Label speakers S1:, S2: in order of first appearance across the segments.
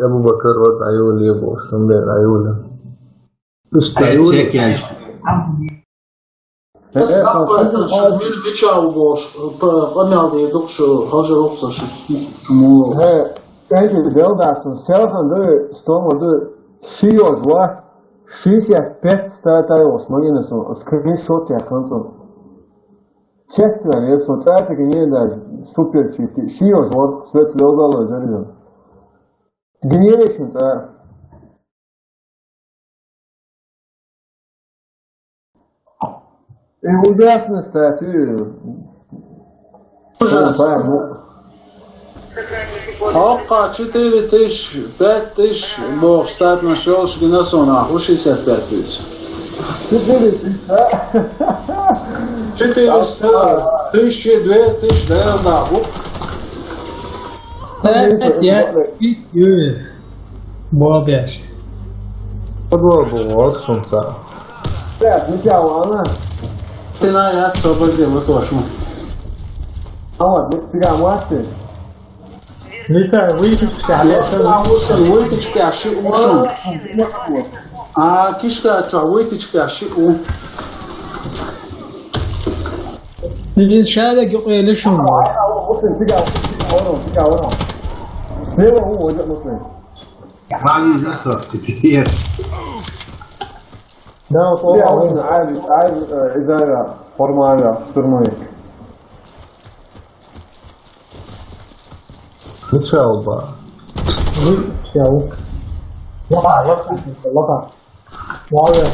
S1: Abu Bakr was Ayuli somewhere Ayuli.
S2: بس من بيتشاو باش قناعي دكتور هاجر رخصة شو
S3: Anche Deldason, Selfando, Stomodo, Shios what? She's a pet starter or Smolinison, a screenshot at Consul. Chetman is so tragic in as super cheap. Shios what? Sweat logo or Zerion. Generations are. Ужасная статуя.
S2: حقا 4 تش 5 تش بوستات مشروعش جناسونا وش يصير 5 تش 4 تش 2 تش ده ضعف
S4: Boa viagem.
S1: Boa assunto.
S3: Não tinha uma,
S2: tem na área só para ver o que eu acho.
S3: Aonde? Tirar a morte?
S4: Isso é muito chato.
S2: Lá você muito de cache o chão. Ah, que escrachou muito de cache o.
S4: Eles charam que eles chamam.
S3: Muslim, tirar a hora. Sleva hoje Muslim.
S5: Vale já só, que
S3: Não, tô عايز إذا حرمانية شترموني.
S1: Tchau, ba.
S4: Tchau. Lopa. Warrior.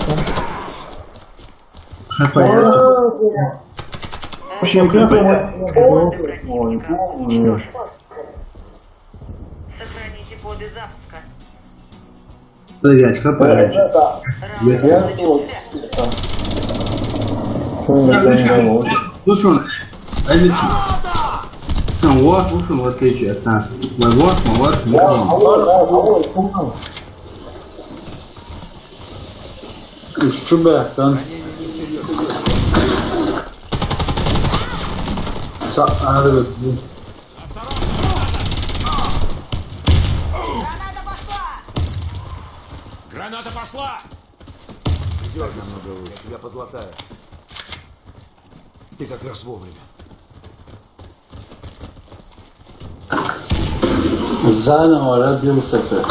S6: Сохраните коды запуска.
S5: Стоять, хапаешь. Слушай, вот, слушай, в отличие от нас. Вот.
S2: Şu ben. Ana da bekliyorum.
S7: Граната пошла!
S8: Идет намного лучше, я подлатаю. Ты как раз вовремя.
S2: Заново родился ты.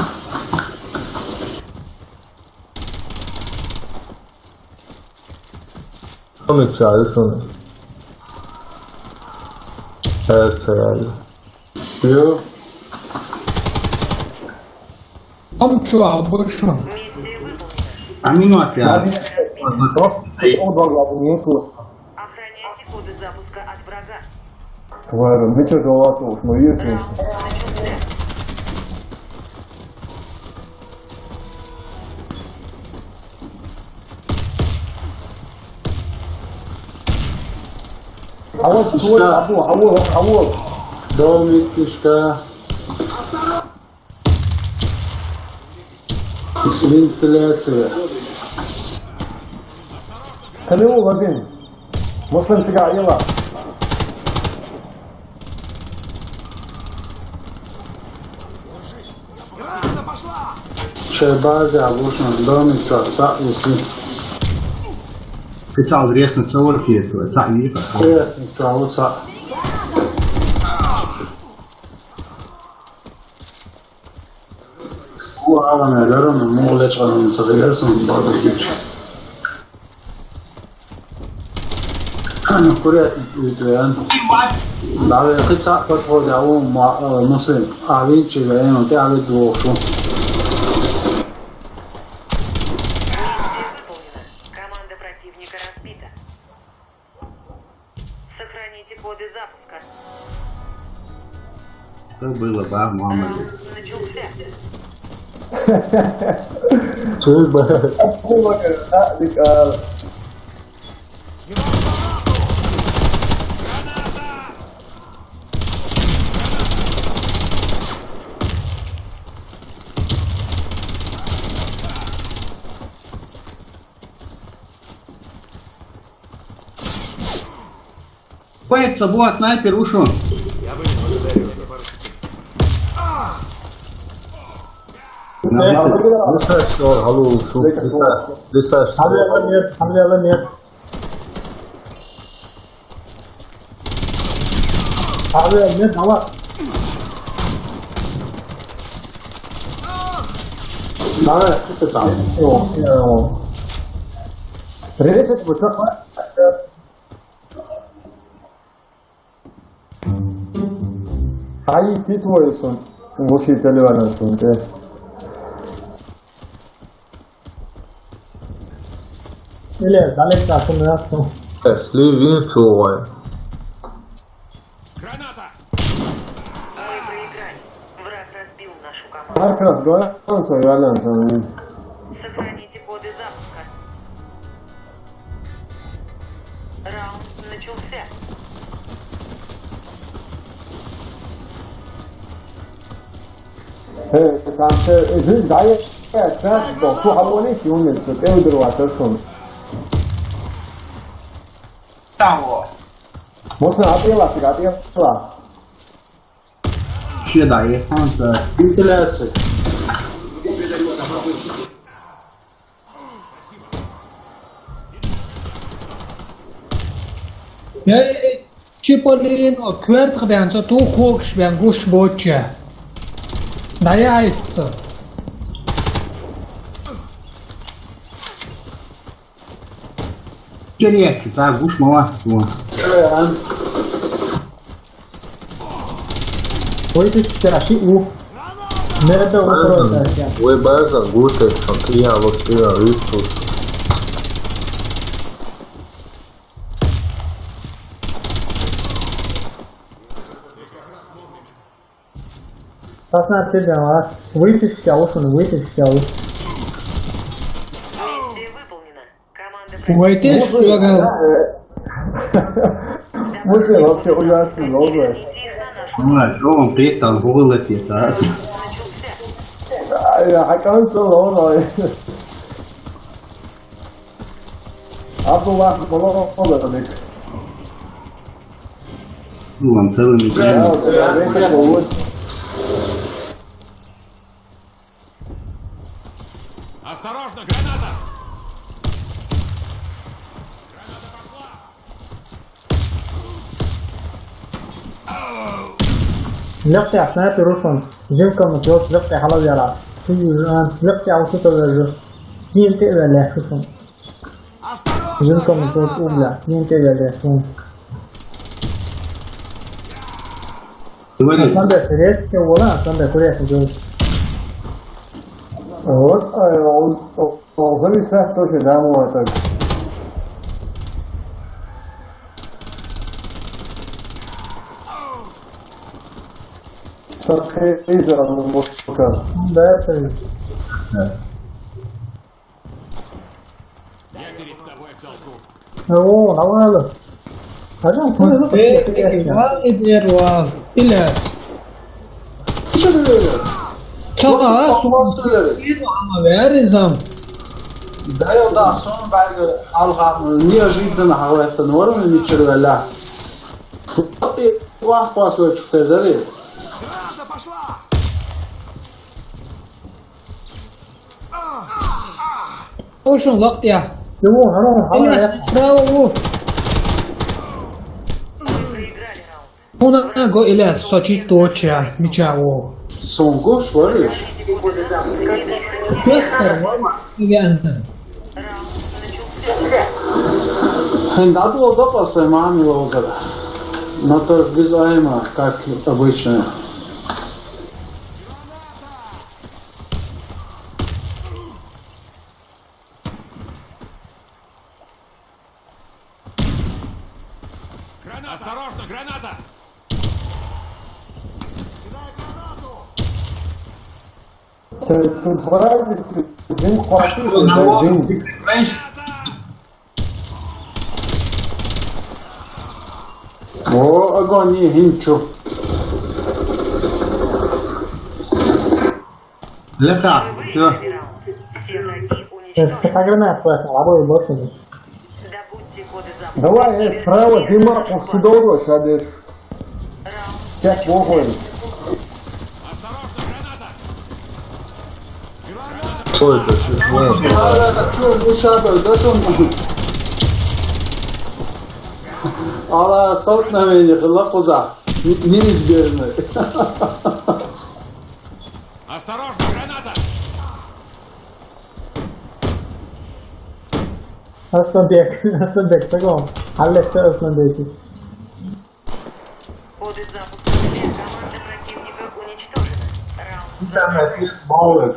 S1: Miktarı şunu. Evet sayarlı.
S2: Yok.
S4: Там что, больше?
S5: А минут я.
S6: Охраняйте коды запуска от врага.
S3: Тварь, мы что головаться уж, мы видим. А вот.
S2: Домик, кишка. Вентиляция.
S3: خليه غزين. مسلم تقع يلا.
S2: Шайбази, обучен, домик, часа, уси.
S5: Ты цал грешно целорки этого, цали.
S2: Чауца. Adam ederim, muğle çıkarım, sıkıyarsın, bana geç. Kurya ütüyen. Daha kısa kontrol yavu Muslim. Abi çiğleyen o te abi doğuşu.
S6: Команда противника разбита. Сохраните коды запуска.
S5: Что было, ба, мама?
S6: Начался.
S1: Çocuk
S5: Поэтому вот снайпер ушел.
S8: Я бы не благодарил, это
S1: Лисаешь что, голову шут. Лисаешь что.
S4: Hamle нет. Hamle нет, давай.
S2: Давай, это сам.
S3: Резать бы так. Ai titlul sunt mușitele oare sunt.
S4: Или, далеко аккумулятор.
S1: Leave into one.
S8: Граната!
S6: Мы проиграли. Враг разбил нашу команду.
S3: Hai că răzgoianță, iară întâlnit.
S6: Сохраните коды запуска. Раунд начался.
S3: Am să zici, da, e atras, dar tu hamone și unde să te uite la așa sunt.
S5: Кого?
S3: Mă să apă la tigate la.
S5: Ce da, e Hansa.
S2: Вентиляция.
S4: Cipollino, kvart ben så tog koks ben gush boche. Da je ajto.
S5: Ce reacție, ți-a guș mă oasă, mă.
S2: Шеян.
S4: Uite ce era și U. Merda utro așa.
S1: Ue baza gute sam trijalo stija isto.
S4: Asta n-ar trebui la. Uite ce au sunt, uite ce au.
S6: Миссия выполнена. Команда
S4: Uite ce eu
S3: Mă să loc ce ulească logă.
S6: их на нашу
S5: Mă, ce om prieten, cu vâlătița asta.
S6: начался.
S3: Hai că am să logă. Acum va fi logă, adică.
S5: Nu am înțeles nici.
S3: Da, trebuie să căut.
S8: Осторожно, граната!
S4: Lăpte așa pe rușon. Zilcă mă jos lăpte hala yara. Lăpte au să te Niente vele și sunt. Zilcă mă jos umla. Niente vele sunt. Asta de feresc că ăla, asta de curesc jos.
S3: Вот, он зависает тоже, да, вот так. Să crezi în mușcă.
S4: Da, asta e.
S8: Я перед тобой в долгу.
S4: O, la ăla. Așa, pune nu Ile.
S2: Ce de ele?
S4: Çağa
S2: Mosturları.
S4: ama verizam.
S2: Да, я да, сон байга алгам неожиданно хавата норм ничего. И вах после чутердары.
S8: Граната пошла!
S4: Oşun lak ya. Yo, haro, haro. Bravo.
S6: Проиграли раунд.
S4: Ona go ile sochi tocha michawo.
S2: Son goş var ya.
S6: Коды запуска.
S4: Göster igen.
S6: Раунд начался.
S2: Надо было допаса маме лозера. Но то визуально, как обычно.
S8: Граната! Осторожно, граната!
S3: Să bazi din coașul de din.
S2: О, огонь не хинчу.
S5: Leca, ce?
S6: Раунд. Все враги уничтожены.
S4: Să granat pe asta, la voi botul.
S6: Добудьте коды запуска.
S3: Давай, я справа, Дима, повсюду, шадешь.
S6: Раунд
S3: Как похуй.
S8: Осторожно, граната!
S1: Что это? Чего?
S2: Это что, душабель, да что он? Алла, столкновение, лапоза. Неизбежно.
S8: Осторожно, граната!
S4: Asta bek, таком. Алле, все смотрите.
S6: Коды запуска команды противника уничтожены. Раунд
S2: Internet jest mały.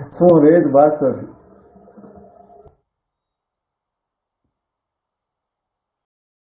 S3: Son veids, basta